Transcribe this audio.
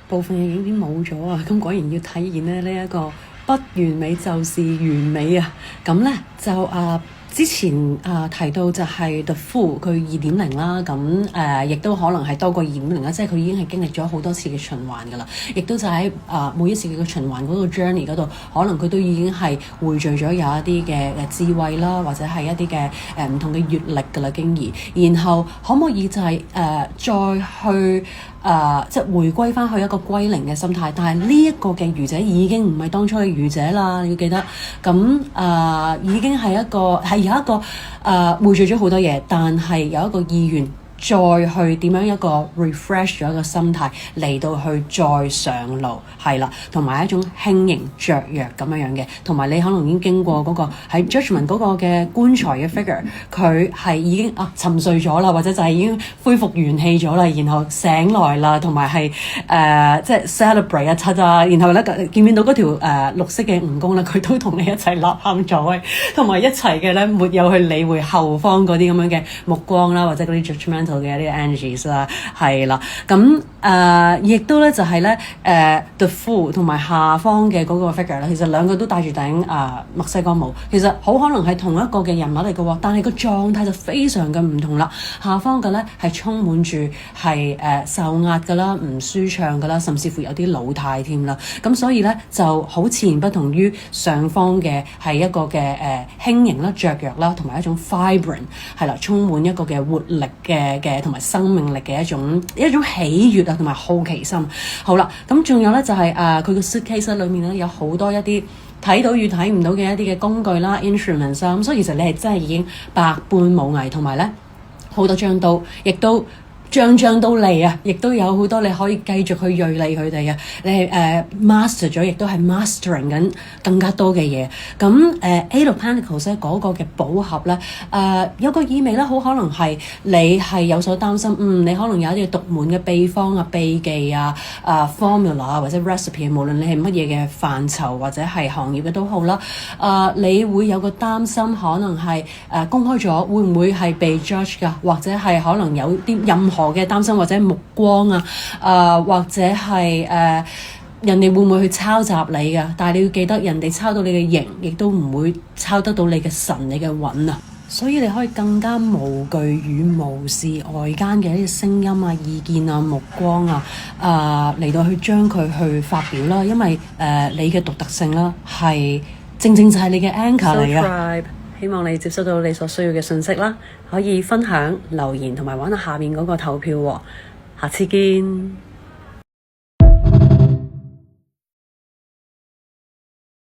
部分嘅影片冇咗啊，咁果然要體現咧呢一個不完美就是完美啊！咁咧就之前提到就係 The Fool 佢2.0啦，咁亦都可能係多過2.0啦，即係佢已經係經歷咗好多次嘅循環㗎啦，亦都就喺每一次嘅循環嗰個 journey 嗰度，可能佢都已經係匯聚咗有一啲嘅智慧啦，或者係一啲嘅唔同嘅閲歷㗎啦經驗，然後可唔可以就係再去即係回歸翻去一個歸零嘅心態，但係呢一個嘅愚者已經唔係當初嘅愚者啦，你要記得，咁已經係一個係有一個匯聚咗好多嘢，但係有一個意願再去點樣一個 refresh 咗一個心態嚟到去再上路，係啦，同埋一種輕盈雀躍咁樣嘅，同埋你可能已經經過嗰個喺 judgment 嗰個嘅棺材嘅 figure， 佢係已經沉睡咗啦，或者就係已經恢復元氣咗啦，然後醒來啦，同埋係即係 celebrate 一七啊，然後咧見唔見到嗰條綠色嘅蜈蚣咧，佢都同你一齊吶喊咗，同埋一齊嘅咧沒有去理會後方嗰啲咁樣嘅目光啦，或者嗰啲 judgmental嘅一啲 energies 啦，係啦，咁亦都咧就係咧The Fool 同埋下方嘅嗰個 figure 咧，其實兩個都戴住頂墨西哥帽，其實好可能係同一個嘅人物嚟嘅喎，但係個狀態就非常嘅唔同啦。下方嘅咧係充滿住係受壓㗎啦，唔舒暢㗎啦，甚至乎有啲老態添啦。咁所以咧就好自然不同於上方嘅係一個嘅輕盈啦、雀躍啦，同埋一種 vibrant 係啦，充滿一個嘅活力嘅同埋生命力嘅一種喜悅啊，同埋好奇心。好啦，咁仲有咧就係佢個 suitcase 裏面咧有好多一啲睇到與睇唔到嘅一啲嘅工具啦 instruments 啦，咁所以其實你係真係已經百般武藝，同埋咧好多張刀，亦都張都嚟啊！亦都有好多你可以繼續去銳利佢哋啊！你係master 咗，亦都係 mastering 緊更加多嘅嘢。咁Eight of Pentacles 咧嗰個嘅寶盒咧，有個意味咧，好可能係你係有所擔心，你可能有一啲獨門嘅秘方啊、秘技啊、formula 啊或者 recipe， 無論你係乜嘢嘅範疇或者係行業嘅都好啦，你會有個擔心，可能係公開咗會唔會係被 judge 㗎，或者係可能有啲任何嘅擔心或者目光啊，或者係人哋會唔會去抄襲你㗎？但係你要記得，人哋抄到你嘅形，亦都唔會抄得到你嘅神、你嘅韻啊！所以你可以更加無懼與無視外間嘅一啲聲音啊、意見啊、目光啊，嚟到去將佢去發表啦。因為你嘅獨特性啦，係正正就係你嘅 anchor 嚟嘅。希望你接收到你所需要嘅信息啦，可以分享、留言同埋玩下面嗰個投票喎。下次見。